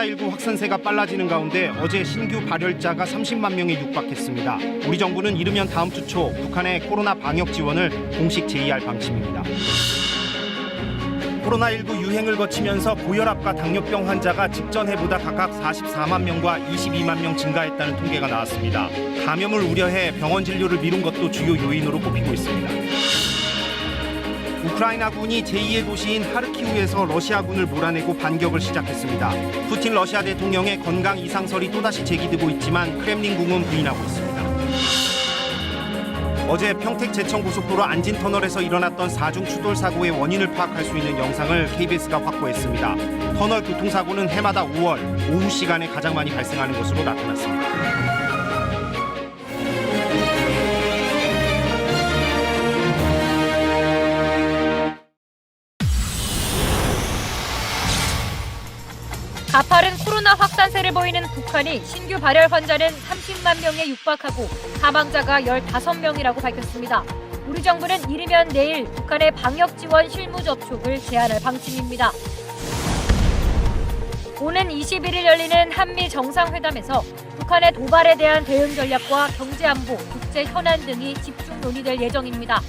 코로나19 확산세가 빨라지는 가운데 어제 신규 발열자가 30만 명에 육박했습니다. 우리 정부는 이르면 다음 주 초 북한의 코로나 방역 지원을 공식 제의할 방침입니다. 코로나19 유행을 거치면서 고혈압과 당뇨병 환자가 직전 해보다 각각 44만 명과 22만 명 증가했다는 통계가 나왔습니다. 감염을 우려해 병원 진료를 미룬 것도 주요 요인으로 꼽히고 있습니다. 우크라이나군이 제2의 도시인 하르키우에서 러시아군을 몰아내고 반격을 시작했습니다. 푸틴 러시아 대통령의 건강 이상설이 또다시 제기되고 있지만 크렘린궁은 부인하고 있습니다. 어제 평택 제천고속도로 안진터널에서 일어났던 4중 추돌 사고의 원인을 파악할 수 있는 영상을 KBS가 확보했습니다. 터널 교통사고는 해마다 5월 오후 시간에 가장 많이 발생하는 것으로 나타났습니다. 가파른 코로나 확산세를 보이는 북한이 신규 발열 환자는 30만 명에 육박하고 사망자가 15명이라고 밝혔습니다. 우리 정부는 이르면 내일 북한의 방역 지원 실무 접촉을 제안할 방침입니다. 오는 21일 열리는 한미 정상회담에서 북한의 도발에 대한 대응 전략과 경제 안보, 국제 현안 등이 집중 논의될 예정입니다.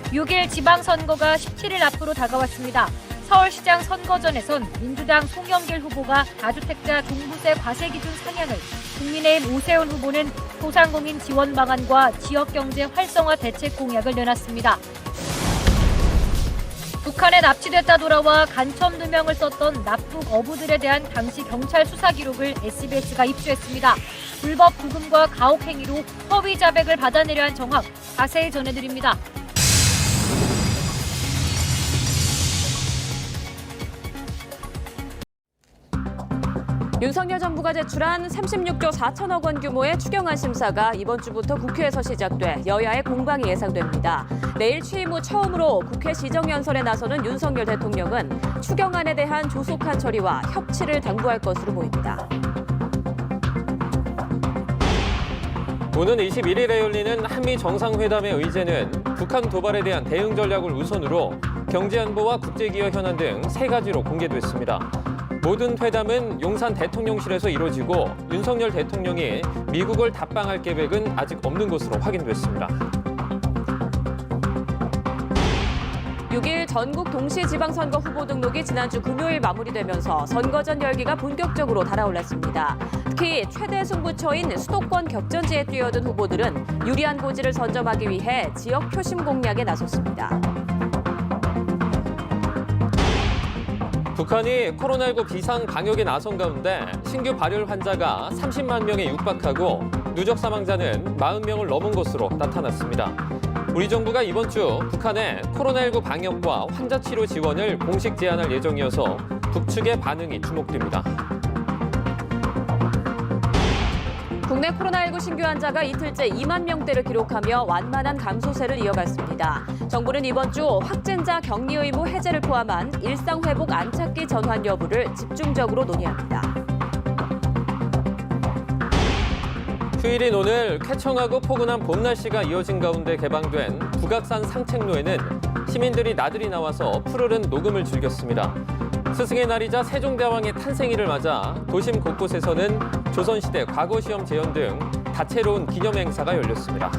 6일 지방선거가 17일 앞으로 다가왔습니다. 서울시장 선거전에선 민주당 송영길 후보가 다주택자 종부세 과세 기준 상향을, 국민의힘 오세훈 후보는 소상공인 지원 방안과 지역경제 활성화 대책 공약을 내놨습니다. 북한에 납치됐다 돌아와 간첩 누명을 썼던 납북 어부들에 대한 당시 경찰 수사 기록을 SBS가 입수했습니다. 불법 부금과 가혹 행위로 허위 자백을 받아내려 한 정황 자세히 전해드립니다. 윤석열 정부가 제출한 36조 4천억 원 규모의 추경안 심사가 이번 주부터 국회에서 시작돼 여야의 공방이 예상됩니다. 내일 취임 후 처음으로 국회 시정연설에 나서는 윤석열 대통령은 추경안에 대한 조속한 처리와 협치를 당부할 것으로 보입니다. 오는 21일에 열리는 한미 정상회담의 의제는 북한 도발에 대한 대응 전략을 우선으로 경제안보와 국제기업 현안 등 3가지로 공개됐습니다. 모든 회담은 용산 대통령실에서 이루어지고 윤석열 대통령이 미국을 답방할 계획은 아직 없는 것으로 확인됐습니다. 6일 전국 동시지방선거 후보 등록이 지난주 금요일 마무리되면서 선거전 열기가 본격적으로 달아올랐습니다. 특히 최대 승부처인 수도권 격전지에 뛰어든 후보들은 유리한 고지를 선점하기 위해 지역 표심 공략에 나섰습니다. 북한이 코로나19 비상 방역에 나선 가운데 신규 발열 환자가 30만 명에 육박하고 누적 사망자는 40명을 넘은 것으로 나타났습니다. 우리 정부가 이번 주 북한의 코로나19 방역과 환자 치료 지원을 공식 제안할 예정이어서 북측의 반응이 주목됩니다. 국내 코로나19 신규 환자가 이틀째 2만 명대를 기록하며 완만한 감소세를 이어갔습니다. 정부는 이번 주 확진자 격리 의무 해제를 포함한 일상회복 안착기 전환 여부를 집중적으로 논의합니다. 휴일인 오늘 쾌청하고 포근한 봄 날씨가 이어진 가운데 개방된 북악산 상책로에는 시민들이 나들이 나와서 푸르른 녹음을 즐겼습니다. 스승의 날이자 세종대왕의 탄생일을 맞아 도심 곳곳에서는 조선시대 과거시험 재현 등 다채로운 기념 행사가 열렸습니다.